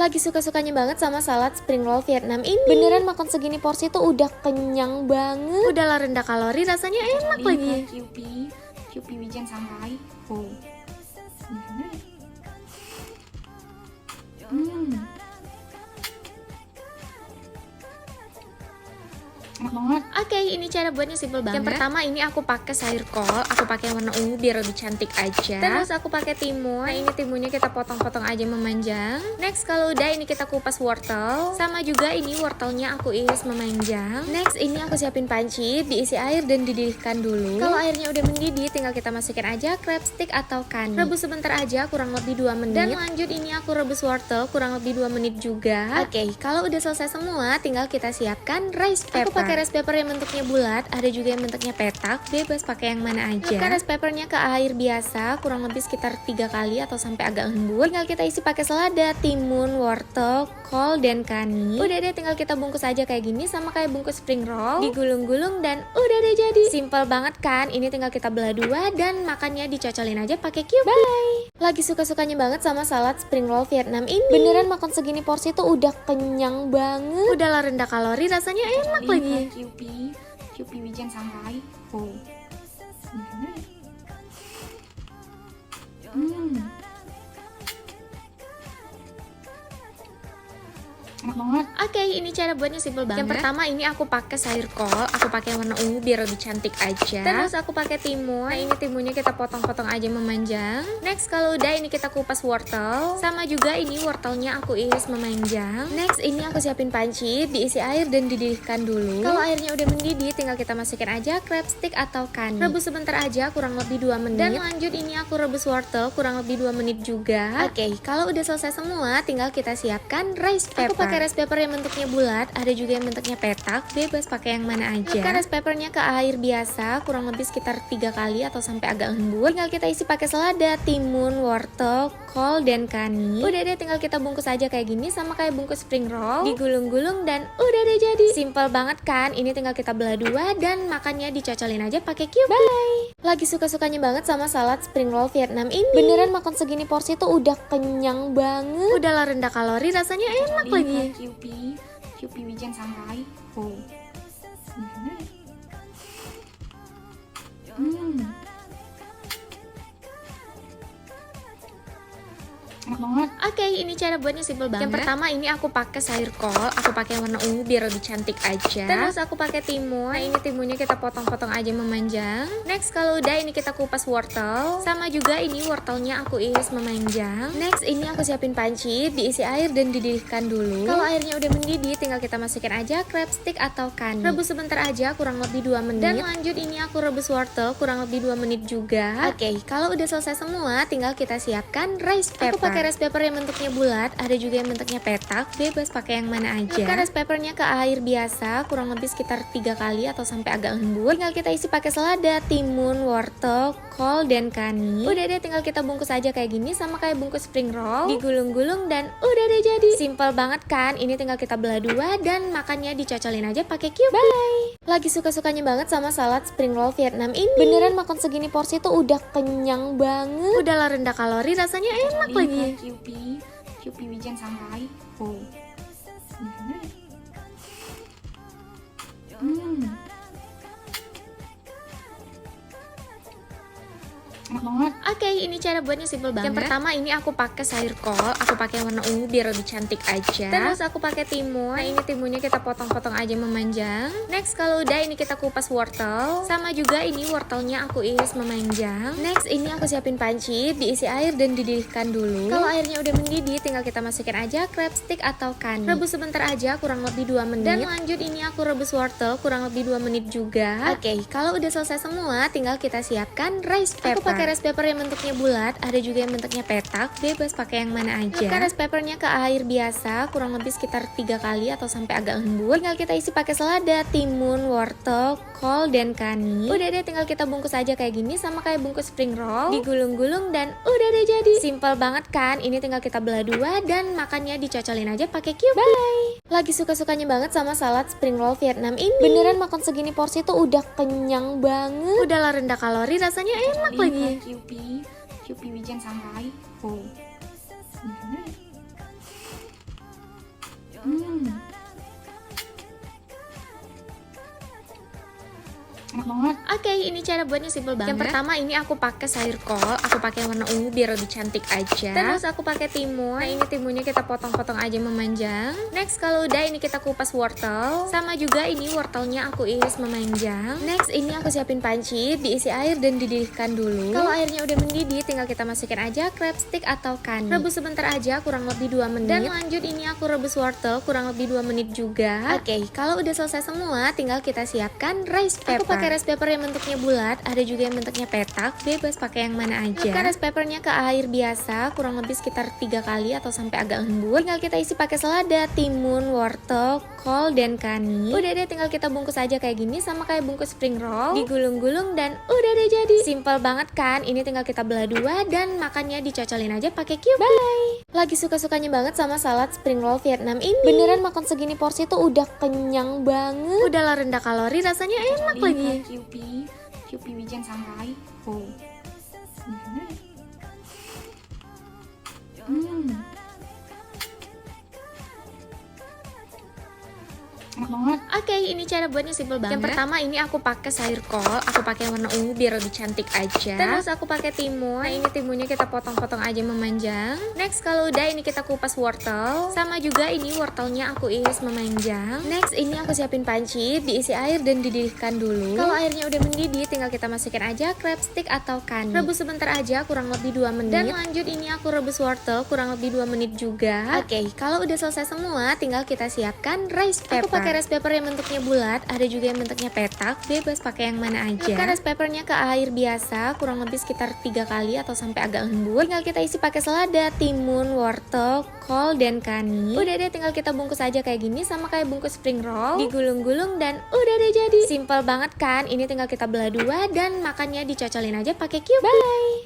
Lagi suka-sukanya banget sama salad spring roll Vietnam ini. Beneran makan segini porsi tuh udah kenyang banget. Udahlah rendah kalori, rasanya enak lagi. Kewpie Wijen santai. Oh. Enak banget. Oke, ini cara buatnya simple banget. Yang pertama ini aku pakai sayur kol, aku pakai warna ungu biar lebih cantik aja. Terus aku pakai timun. Nah, ini timunnya kita potong-potong aja memanjang. Next, kalau udah ini kita kupas wortel. Sama juga ini wortelnya aku iris memanjang. Next, ini aku siapin panci, diisi air dan dididihkan dulu. Kalau airnya udah mendidih, tinggal kita masukin aja crab stick atau kani. Rebus sebentar aja, kurang lebih 2 menit. Dan lanjut ini aku rebus wortel kurang lebih 2 menit juga. Oke, kalau udah selesai semua, tinggal kita siapkan rice paper. Aku pakai rice paper yang bentuknya bulat, ada juga yang bentuknya petak, bebas pakai yang mana aja. Masukkan rice papernya ke air biasa, kurang lebih sekitar 3 kali atau sampai agak lembut. Tinggal kita isi pakai selada, timun, wortel, kol, dan kani. Udah deh, tinggal kita bungkus aja kayak gini sama kayak bungkus spring roll. Digulung-gulung dan udah deh jadi. Simple banget kan? Ini tinggal kita belah dua dan makannya dicocolin aja pakai Kewpie. Bye! Lagi suka-sukanya banget sama salad spring roll Vietnam ini. Beneran makan segini porsi tuh udah kenyang banget. Udahlah rendah kalori, rasanya enak lagi. Kewpie Wijen santai. Oh. Enak banget. Oke, ini cara buatnya simple banget. Yang pertama ini aku pakai sayur kol, aku pakai warna ungu biar lebih cantik aja. Terus aku pakai timun. Nah, ini timunnya kita potong-potong aja memanjang. Next, kalau udah ini kita kupas wortel. Sama juga ini wortelnya aku iris memanjang. Next, ini aku siapin panci, diisi air dan dididihkan dulu. Kalau airnya udah mendidih, tinggal kita masukin aja crab stick atau kani. Rebus sebentar aja, kurang lebih 2 menit. Dan lanjut ini aku rebus wortel kurang lebih 2 menit juga. Oke, kalau udah selesai semua, tinggal kita siapkan rice paper. Aku pakai rice paper yang bentuknya bulat, ada juga yang bentuknya petak, bebas pakai yang mana aja. Masukkan rice papernya ke air biasa, kurang lebih sekitar 3 kali atau sampai agak lembut. Tinggal kita isi pakai selada, timun, wortel, kol, dan kani. Udah deh, tinggal kita bungkus aja kayak gini sama kayak bungkus spring roll. Digulung-gulung dan udah deh jadi. Simple banget kan? Ini tinggal kita belah dua dan makannya dicocolin aja pakai Kewpie. Bye! Lagi suka-sukanya banget sama salad spring roll Vietnam ini. Beneran makan segini porsi tuh udah kenyang banget. Udahlah rendah kalori, rasanya enak lagi. Kewpie Wijen santai. Oh. Enak banget. Oke, ini cara buatnya simple banget. Yang pertama ini aku pakai sayur kol, aku pakai warna ungu biar lebih cantik aja. Terus aku pakai timun. Nah, ini timunnya kita potong-potong aja memanjang. Next, kalau udah ini kita kupas wortel. Sama juga ini wortelnya aku iris memanjang. Next, ini aku siapin panci, diisi air dan dididihkan dulu. Kalau airnya udah mendidih, tinggal kita masukin aja crab stick atau kani. Rebus sebentar aja, kurang lebih 2 menit. Dan lanjut ini aku rebus wortel kurang lebih 2 menit juga. Oke, kalau udah selesai semua, tinggal kita siapkan rice paper. Aku pakai rice paper yang bentuknya bulat, ada juga yang bentuknya petak, bebas pakai yang mana aja. Masukkan rice papernya ke air biasa, kurang lebih sekitar 3 kali atau sampai agak lembut. Tinggal kita isi pakai selada, timun, wortel, kol, dan kani. Udah deh, tinggal kita bungkus aja kayak gini sama kayak bungkus spring roll. Digulung-gulung dan udah deh jadi. Simple banget kan? Ini tinggal kita belah dua dan makannya dicocolin aja pakai Kewpie. Bye! Lagi suka-sukanya banget sama salad spring roll Vietnam ini. Beneran makan segini porsi tuh udah kenyang banget. Udahlah rendah kalori, rasanya enak lagi. Kewpie Wijen santai. Oh. Enak banget. Oke, ini cara buatnya simple banget. Yang pertama ini aku pakai sayur kol, aku pakai warna ungu biar lebih cantik aja. Terus aku pakai timun. Nah, ini timunnya kita potong-potong aja memanjang. Next, kalau udah ini kita kupas wortel. Sama juga ini wortelnya aku iris memanjang. Next, ini aku siapin panci, diisi air dan dididihkan dulu. Kalau airnya udah mendidih, tinggal kita masukin aja crab stick atau kani. Rebus sebentar aja, kurang lebih 2 menit. Dan lanjut ini aku rebus wortel kurang lebih 2 menit juga. Oke, kalau udah selesai semua, tinggal kita siapkan rice paper. Aku pakai rice paper yang bentuknya bulat, ada juga yang bentuknya petak, bebas pakai yang mana aja. Masukkan rice papernya ke air biasa, kurang lebih sekitar 3 kali atau sampai agak lembut. Tinggal kita isi pakai selada, timun, wortel, kol, dan kani. Udah deh, tinggal kita bungkus aja kayak gini sama kayak bungkus spring roll. Digulung-gulung dan udah deh jadi. Simple banget kan? Ini tinggal kita belah dua dan makannya dicocolin aja pakai Kewpie. Bye! Lagi suka-sukanya banget sama salad spring roll Vietnam ini. Beneran makan segini porsi tuh udah kenyang banget. Udahlah rendah kalori, rasanya enak lagi. Kewpie Wijen santai. Oh. Hmm. Enak banget. Oke, ini cara buatnya simple banget. Yang pertama ini aku pakai sayur kol, aku pakai yang warna ungu biar lebih cantik aja. Terus aku pakai timun. Nah, ini timunnya kita potong-potong aja memanjang. Next, kalau udah ini kita kupas wortel. Sama juga ini wortelnya aku iris memanjang. Next, ini aku siapin panci, diisi air dan dididihkan dulu. Kalau airnya udah mendidih, tinggal kita masukin aja crab stick atau kani. Rebus sebentar aja, kurang lebih 2 menit. Dan lanjut ini aku rebus wortel kurang lebih 2 menit juga. Oke, kalau udah selesai semua, tinggal kita siapkan rice paper. Aku pakai rice paper yang bentuknya bulat, ada juga yang bentuknya petak, bebas pakai yang mana aja. Masukkan rice papernya ke air biasa, kurang lebih sekitar 3 kali atau sampai agak lembut. Tinggal kita isi pakai selada, timun, wortel, kol, dan kani. Udah deh, tinggal kita bungkus aja kayak gini, sama kayak bungkus spring roll, digulung-gulung dan udah deh jadi. Simple banget kan? Ini tinggal kita belah dua dan makannya dicocolin aja pakai cube. Bye. Lagi suka-sukanya banget sama salad spring roll Vietnam ini. Beneran makan segini porsi tuh udah kenyang banget. Udahlah rendah kalori, rasanya enak lagi. Kewpie Wijen Shanghai. Wow. Enak banget. Oke, ini cara buatnya simple banget. Yang pertama ini aku pakai sayur kol, aku pakai yang warna ungu biar lebih cantik aja. Terus aku pakai timun. Nah, ini timunnya kita potong-potong aja memanjang. Next, kalau udah ini kita kupas wortel. Sama juga ini wortelnya aku iris memanjang. Next, ini aku siapin panci, diisi air dan dididihkan dulu. Kalau airnya udah mendidih, tinggal kita masukin aja crab stick atau kani. Rebus sebentar aja, kurang lebih 2 menit. Dan lanjut ini aku rebus wortel kurang lebih 2 menit juga. Oke, kalau udah selesai semua, tinggal kita siapkan rice paper. Aku pakai rice paper yang bentuknya bulat, ada juga yang bentuknya petak, bebas pakai yang mana aja. Masukkan rice papernya ke air biasa, kurang lebih sekitar 3 kali atau sampai agak lembut. Tinggal kita isi pakai selada, timun, wortel, kol, dan kani. Udah deh, tinggal kita bungkus aja kayak gini, sama kayak bungkus spring roll, digulung-gulung dan udah deh jadi. Simple banget kan? Ini tinggal kita belah dua dan makannya dicocolin aja pakai cube. Bye.